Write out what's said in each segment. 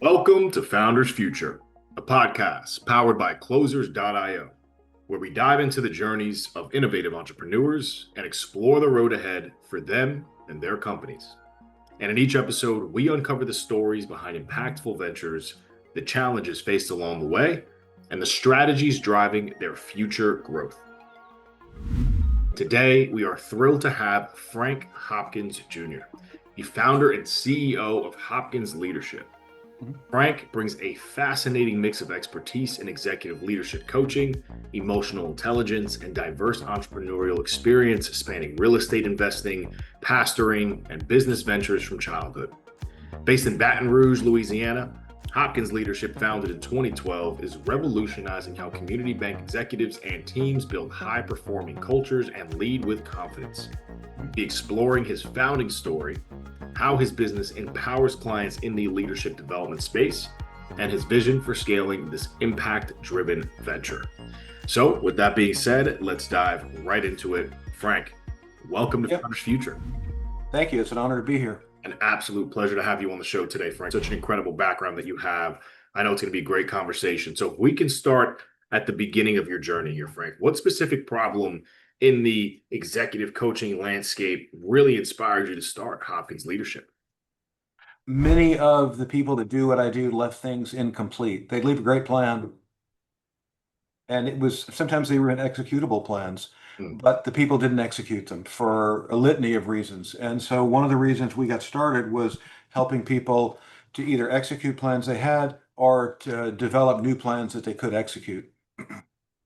Welcome to Founders Future, a podcast powered by Closers.io, where we dive into the journeys of innovative entrepreneurs and explore the road ahead for them and their companies. And in each episode, we uncover the stories behind impactful ventures, the challenges faced along the way, and the strategies driving their future growth. Today, we are thrilled to have Frank Hopkins Jr., the founder and CEO of Hopkins Leadership. Frank brings a fascinating mix of expertise in executive leadership coaching, emotional intelligence, and diverse entrepreneurial experience spanning real estate investing, pastoring, and business ventures from childhood. Based in Baton Rouge, Louisiana, Hopkins Leadership, founded in 2012, is revolutionizing how community bank executives and teams build high-performing cultures and lead with confidence. We'll be exploring his founding story, how his business empowers clients in the leadership development space, and his vision for scaling this impact-driven venture. So with that being said, let's dive right into it. Frank, welcome to Founders Future. Thank you. It's an honor to be here. An absolute pleasure to have you on the show today, Frank. Such an incredible background that you have. I know it's going to be a great conversation. So if we can start at the beginning of your journey here, Frank, what specific problem in the executive coaching landscape really inspired you to start Hopkins Leadership? Many of the people that do what I do left things incomplete. They'd leave a great plan, and it was sometimes they were in executable plans, but the people didn't execute them for a litany of reasons. And so one of the reasons we got started was helping people to either execute plans they had or to develop new plans that they could execute.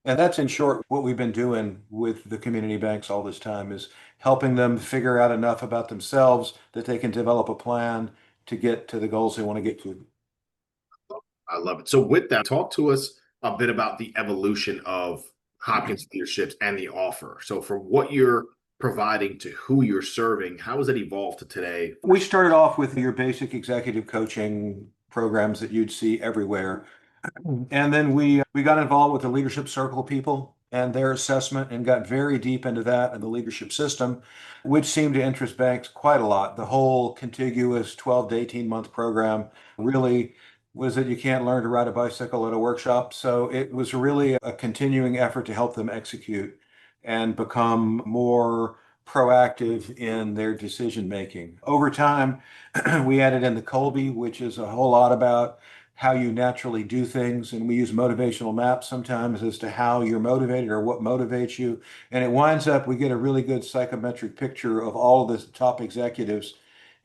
And that's in short what we've been doing with the community banks all this time, is helping them figure out enough about themselves that they can develop a plan to get to the goals they want to get to. I love it. So with that, talk to us a bit about the evolution of Hopkins Leadership and the offer. So from what you're providing to who you're serving, how has it evolved to today? We started off with your basic executive coaching programs that you'd see everywhere. And then we got involved with the leadership circle people and their assessment and got very deep into that and the leadership system, which seemed to interest banks quite a lot. The whole contiguous 12 to 18-month program really was that you can't learn to ride a bicycle at a workshop. So it was really a continuing effort to help them execute and become more proactive in their decision making. Over time, we added in the Colby, which is a whole lot about how you naturally do things. And we use motivational maps sometimes as to how you're motivated or what motivates you. And it winds up, we get a really good psychometric picture of all of the top executives.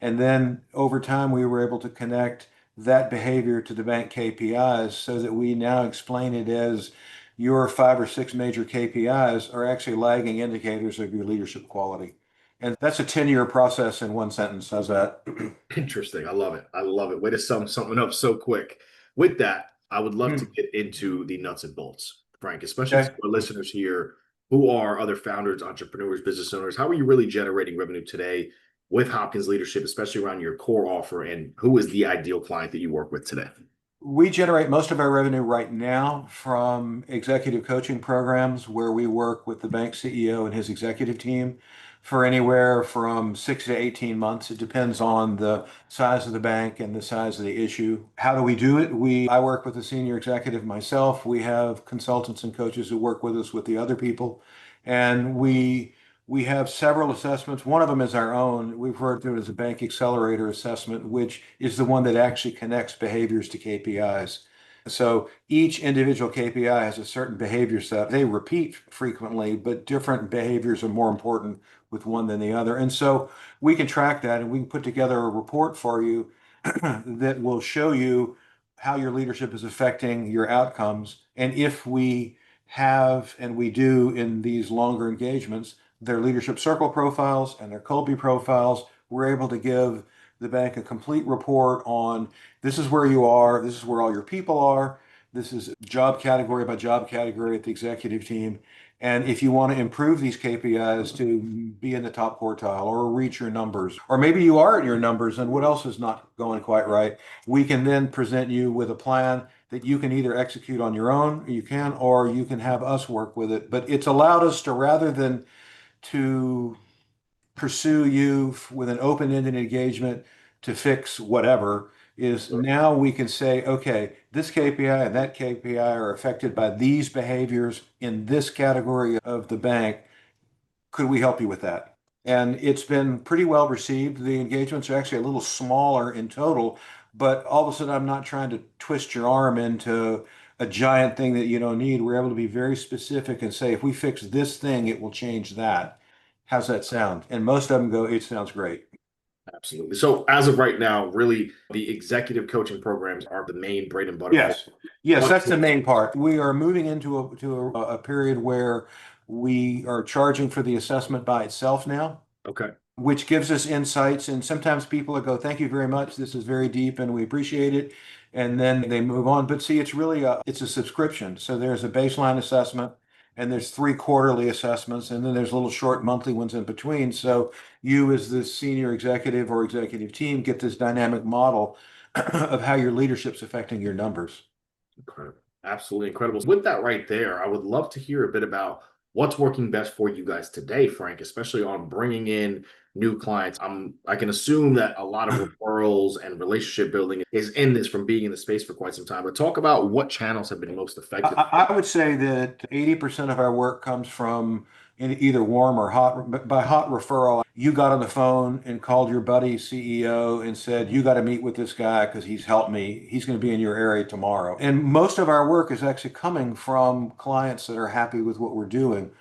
And then over time, we were able to connect that behavior to the bank KPIs so that we now explain it as your 5 or 6 major KPIs are actually lagging indicators of your leadership quality. And that's a 10-year process in one sentence. How's that? Interesting. I love it. I love it. Way to sum something up so quick. With that, I would love to get into the nuts and bolts, Frank, especially to our listeners here who are other founders, entrepreneurs, business owners. How are you really generating revenue today with Hopkins Leadership, especially around your core offer, and who is the ideal client that you work with today? We generate most of our revenue right now from executive coaching programs where we work with the bank CEO and his executive team for anywhere from 6 to 18 months. It depends on the size of the bank and the size of the issue. How do we do it? I work with a senior executive myself. We have consultants and coaches who work with us with the other people. And we have several assessments. One of them is our own. We've referred to it as a bank accelerator assessment, which is the one that actually connects behaviors to KPIs. So each individual KPI has a certain behavior set. They repeat frequently, but different behaviors are more important with one than the other. And so we can track that and we can put together a report for you that will show you how your leadership is affecting your outcomes. And if we have, and we do in these longer engagements, their leadership circle profiles and their Colby profiles, we're able to give the bank a complete report on this is where you are, this is where all your people are, this is job category by job category at the executive team. And if you want to improve these KPIs to be in the top quartile or reach your numbers, or maybe you are at your numbers and what else is not going quite right, we can then present you with a plan that you can either execute on your own, or you can have us work with it. But it's allowed us to, rather than to pursue you with an open-ended engagement to fix whatever, is now we can say, okay, this KPI and that KPI are affected by these behaviors in this category of the bank. Could we help you with that? And it's been pretty well received. The engagements are actually a little smaller in total, but all of a sudden I'm not trying to twist your arm into a giant thing that you don't need. We're able to be very specific and say, if we fix this thing, it will change that. How's that sound? And most of them go, it sounds great. Absolutely. So as of right now, really the executive coaching programs are the main bread and butter for Yes. Yes, what. that's the main part. We are moving into a period where we are charging for the assessment by itself now, Okay. which gives us insights. And sometimes people will go, thank you very much. This is very deep and we appreciate it. And then they move on. But see, it's a subscription. So there's a baseline assessment and there's 3 quarterly assessments, and then there's little short monthly ones in between. So you as the senior executive or executive team get this dynamic model of how your leadership's affecting your numbers. Incredible. Absolutely incredible. With that right there, I would love to hear a bit about what's working best for you guys today, Frank, especially on bringing in new clients. I can assume that a lot of referrals and relationship building is in this from being in the space for quite some time. But talk about what channels have been most effective. I would say that 80% of our work comes from either warm or hot. But by hot referral, you got on the phone and called your buddy CEO and said, you got to meet with this guy because he's helped me. He's going to be in your area tomorrow. And most of our work is actually coming from clients that are happy with what we're doing.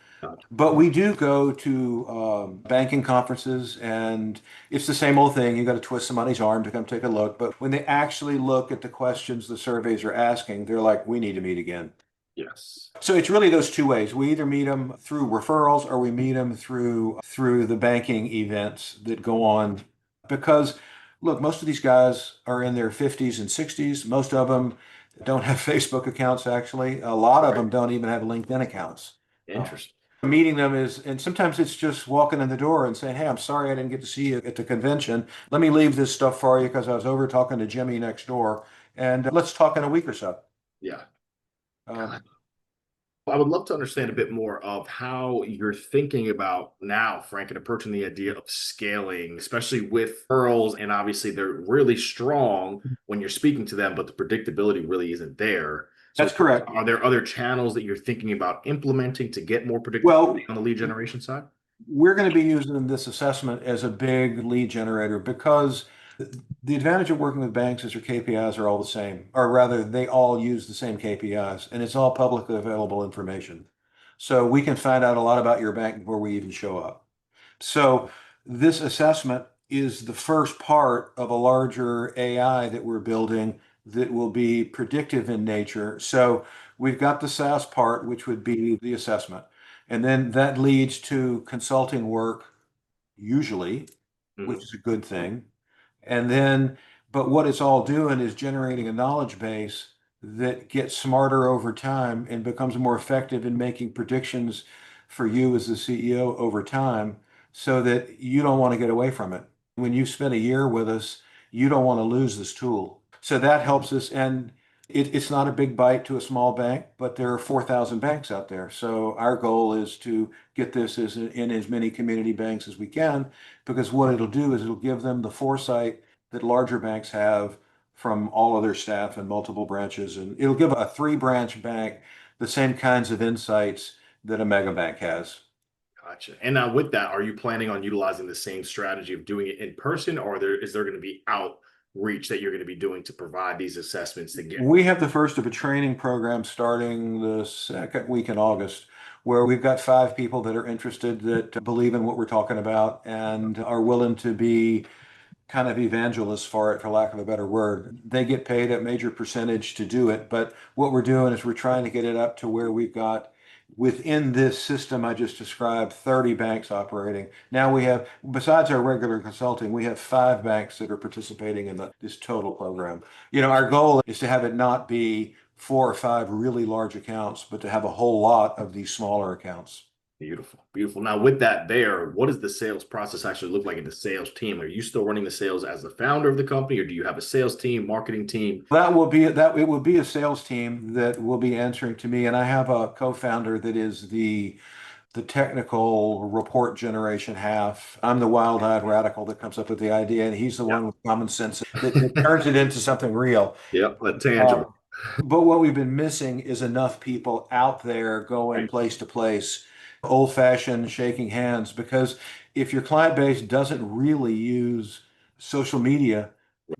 But we do go to banking conferences, and it's the same old thing. You got to twist somebody's arm to come take a look. But when they actually look at the questions the surveys are asking, they're like, we need to meet again. Yes. So it's really those two ways. We either meet them through referrals or we meet them through the banking events that go on. Because look, most of these guys are in their 50s and 60s. Most of them don't have Facebook accounts, actually. A lot of them don't even have LinkedIn accounts. Interesting. Meeting them is, and sometimes it's just walking in the door and saying, hey, I'm sorry I didn't get to see you at the convention. Let me leave this stuff for you because I was over talking to Jimmy next door. And let's talk in a week or so. Yeah. Um, I would love to understand a bit more of how you're thinking about now, Frank, and approaching the idea of scaling, especially with pearls. And obviously, they're really strong when you're speaking to them, but the predictability really isn't there. So, that's correct. are there other channels that you're thinking about implementing to get more predictability Well, on the lead generation side? we're going to be using this assessment as a big lead generator because the advantage of working with banks is their KPIs are all the same, or rather, they all use the same KPIs, and it's all publicly available information. So we can find out a lot about your bank before we even show up. So this assessment is the first part of a larger AI that we're building that will be predictive in nature. So we've got the SaaS part, which would be the assessment. And then that leads to consulting work, usually, which is a good thing. And then, but what it's all doing is generating a knowledge base that gets smarter over time and becomes more effective in making predictions for you as the CEO over time so that you don't want to get away from it. When you spend a year with us, you don't want to lose this tool. So that helps us. And it's not a big bite to a small bank, but there are 4,000 banks out there. So our goal is to get this in as many community banks as we can, because what it'll do is it'll give them the foresight that larger banks have from all of their staff and multiple branches. And it'll give a 3 branch bank the same kinds of insights that a mega bank has. Gotcha. And now with that, are you planning on utilizing the same strategy of doing it in person, or is there going to be outreach that you're going to be doing to provide these assessments to get? We have the first of a training program starting the second week in August, where we've got 5 people that are interested, that believe in what we're talking about and are willing to be kind of evangelists for it, for lack of a better word. They get paid a major percentage to do it, but what we're doing is we're trying to get it up to where we've got, within this system I just described, 30 banks operating. Now we have, besides our regular consulting, we have 5 banks that are participating in this total program. Our goal is to have it not be 4 or 5 really large accounts, but to have a whole lot of these smaller accounts. Beautiful, beautiful. Now, with that there, what does the sales process actually look like in the sales team? Are you still running the sales as the founder of the company, or do you have a sales team, marketing team? It will be a sales team that will be answering to me, and I have a co-founder that is the the technical report generation half. I'm the wild-eyed radical that comes up with the idea, and he's the Yeah. one with common sense that turns it into something real. Yep, a Uh, tangible. but what we've been missing is enough people out there going Right. place to place, old-fashioned shaking hands, because if your client base doesn't really use social media,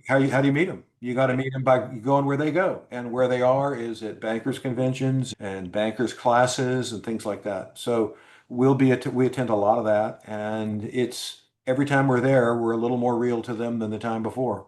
how do you meet them? You got to Right. meet them by going where they go, and where they are is at bankers conventions and bankers classes and things like that. So we attend a lot of that, and it's every time we're there, we're a little more real to them than the time before.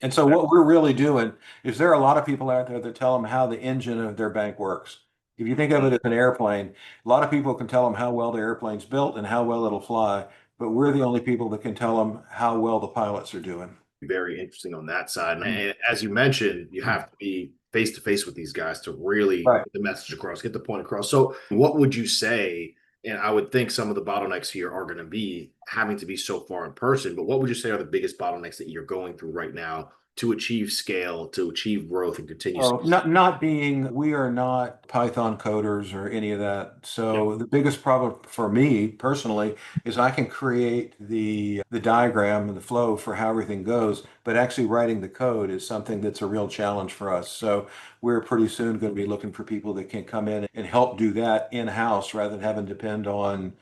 And so what we're really doing is there are a lot of people out there that tell them how the engine of their bank works. If you think of it as an airplane, a lot of people can tell them how well the airplane's built and how well it'll fly, but we're the only people that can tell them how well the pilots are doing. Very interesting on that side. Mm. And as you mentioned, you have to be face to face with these guys to really Right. get the message across, get the point across. So, what would you say? And I would think some of the bottlenecks here are going to be having to be so far in person, but what would you say are the biggest bottlenecks that you're going through right now to achieve scale, to achieve growth and continue? Oh, not being, we are not Python coders or any of that. Yeah, So the biggest problem for me personally is I can create the diagram and the flow for how everything goes, but actually writing the code is something that's a real challenge for us. So we're pretty soon going to be looking for people that can come in and help do that in-house rather than having to depend on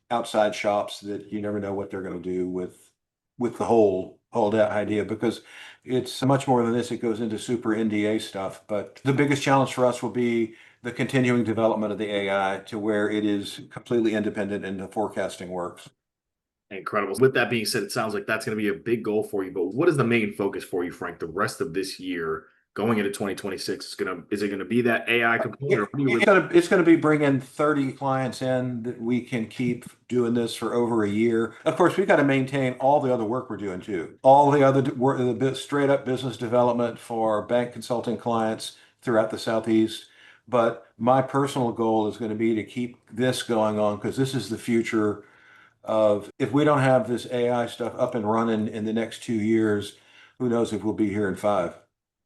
outside shops that you never know what they're going to do with the whole idea, because it's much more than this. It goes into super NDA stuff. But the biggest challenge for us will be the continuing development of the AI to where it is completely independent and the forecasting works. incredible. With that being said, it sounds like that's going to be a big goal for you. But what is the main focus for you, Frank, the rest of this year going into 2026? Is it going to be that AI component, or what do you really? It's gonna be bringing 30 clients in that we can keep doing this for over a year. Of course, we've got to maintain all the other work we're doing too. All the other work, the straight up business development for bank consulting clients throughout the Southeast. But my personal goal is going to be to keep this going on because this is the future of, if we don't have this AI stuff up and running in the next 2 years, who knows if we'll be here in five.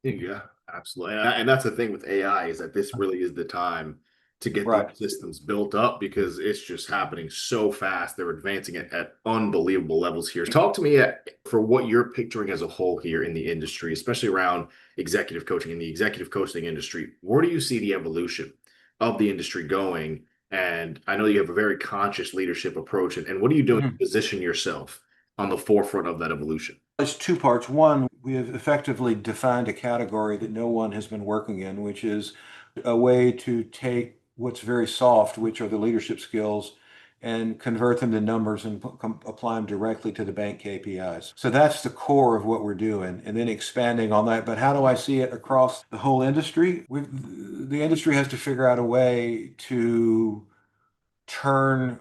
Yeah, absolutely. And that's the thing with AI is that this really is the time to get these Right. systems built up because it's just happening so fast. They're advancing it at unbelievable levels here. Talk to me for what you're picturing as a whole here in the industry, especially around executive coaching in the executive coaching industry. Where do you see the evolution of the industry going? And I know you have a very conscious leadership approach. And what are you doing to Mhm. position yourself on the forefront of that evolution? It's two parts. One, we have effectively defined a category that no one has been working in, which is a way to take what's very soft, which are the leadership skills, and convert them to numbers and apply them directly to the bank KPIs. So that's the core of what we're doing, and then expanding on that. But how do I see it across the whole industry? The industry has to figure out a way to turn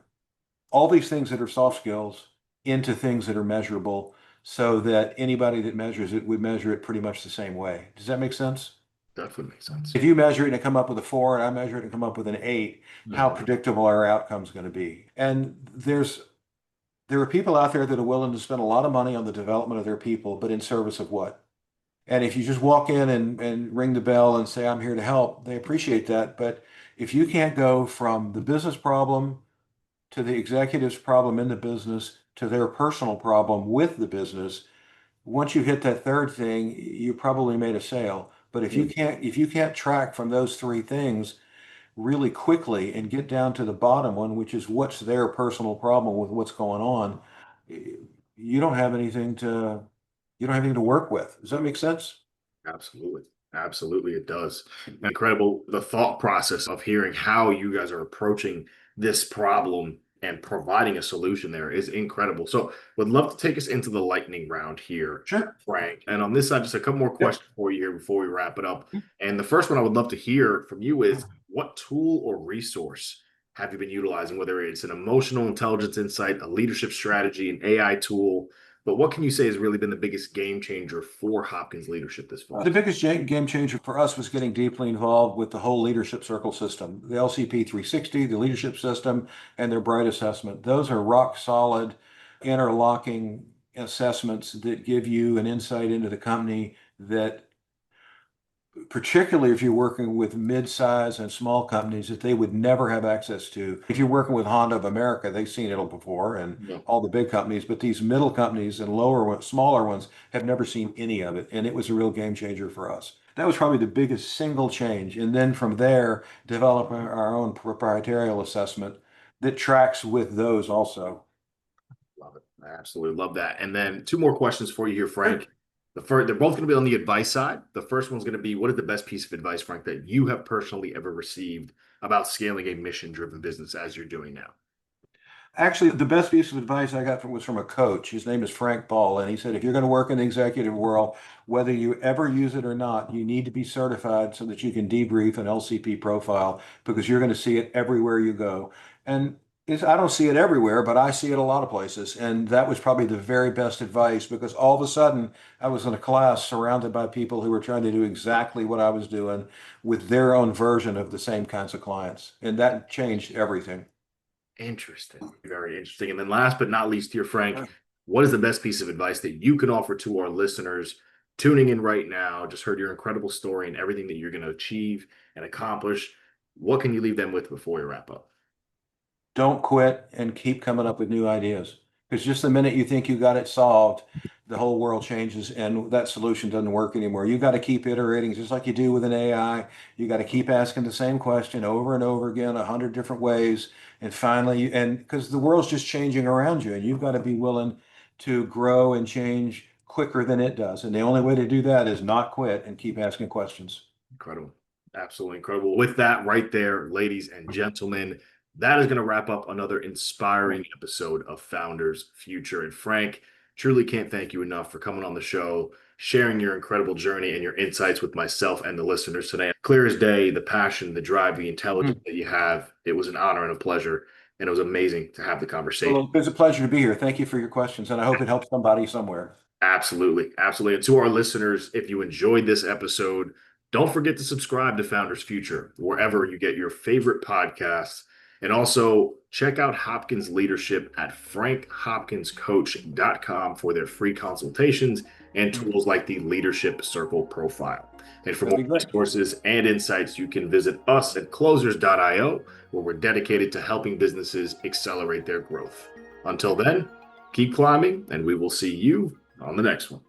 all these things that are soft skills into things that are measurable so that anybody that measures it would measure it pretty much the same way. Does that make sense? Definitely makes sense. If you measure it and come up with a 4 and I measure it and come up with an 8, how Mhm. predictable are our outcomes going to be? And there are people out there that are willing to spend a lot of money on the development of their people, but in service of what? And if you just walk in and ring the bell and say, I'm here to help, they appreciate that. But if you can't go from the business problem to the executive's problem in the business to their personal problem with the business, once you hit that third thing, you probably made a sale. But if you can't track from those three things really quickly and get down to the bottom one, which is what's their personal problem with what's going on, you don't have anything to you don't have anything to work with. Does that make sense? Absolutely. Absolutely, it does. Incredible. The thought process of hearing how you guys are approaching this problem and providing a solution there is incredible. So, would love to take us into the lightning round here, Sure. Frank. And on this side, just a couple more Yep. questions for you here before we wrap it up. And the first one I would love to hear from you is what tool or resource have you been utilizing, whether it's an emotional intelligence insight, a leadership strategy, an AI tool? But what can you say has really been the biggest game changer for Hopkins leadership this far? The biggest game changer for us was getting deeply involved with the whole leadership circle system, the LCP 360, the leadership system, and their Bright assessment. Those are rock solid, interlocking assessments that give you an insight into the company that particularly if you're working with mid-size and small companies that they would never have access to. If you're working with Honda of America, they've seen it before, and Yeah. all the big companies, but these middle companies and lower ones, smaller ones have never seen any of it, and it was a real game changer for us. That was probably the biggest single change. And then from there, developing our own proprietary assessment that tracks with those also. Love it. I absolutely love that. And then two more questions for you here, Sure. Frank. The first, they're both going to be on the advice side. The first one's going to be, what is the best piece of advice, Frank, that you have personally ever received about scaling a mission-driven business as you're doing now? Actually, the best piece of advice I got was from a coach. His name is Frank Paul, and he said, if you're going to work in the executive world, whether you ever use it or not, you need to be certified so that you can debrief an LCP profile because you're going to see it everywhere you go. And I don't see it everywhere, but I see it a lot of places. And that was probably the very best advice because all of a sudden I was in a class surrounded by people who were trying to do exactly what I was doing with their own version of the same kinds of clients. And that changed everything. Interesting. Very interesting. And then last but not least here, Frank, what is the best piece of advice that you can offer to our listeners tuning in right now? Just heard your incredible story and everything that you're going to achieve and accomplish. What can you leave them with before we wrap up? Don't quit and keep coming up with new ideas. Because just the minute you think you got it solved, the whole world changes and that solution doesn't work anymore. You got to keep iterating, just like you do with an AI. You got to keep asking the same question over and over again, 100 different ways. And finally, and because the world's just changing around you, and you've got to be willing to grow and change quicker than it does. And the only way to do that is not quit and keep asking questions. Incredible. Absolutely incredible. With that right there, ladies and gentlemen, that is going to wrap up another inspiring episode of Founders Future. And Frank, truly can't thank you enough for coming on the show, sharing your incredible journey and your insights with myself and the listeners today. Clear as day, the passion, the drive, the intelligence that you have. It was an honor and a pleasure. And it was amazing to have the conversation. Well, it's a pleasure to be here. Thank you for your questions, and I hope it helps somebody somewhere. Absolutely. Absolutely. And to our listeners, if you enjoyed this episode, don't forget to subscribe to Founders Future wherever you get your favorite podcasts. And also check out Hopkins Leadership at frankhopkinscoach.com for their free consultations and tools like the Leadership Circle profile. And for That'd more be great. resources and insights, you can visit us at closers.io, where we're dedicated to helping businesses accelerate their growth. Until then, keep climbing, and we will see you on the next one.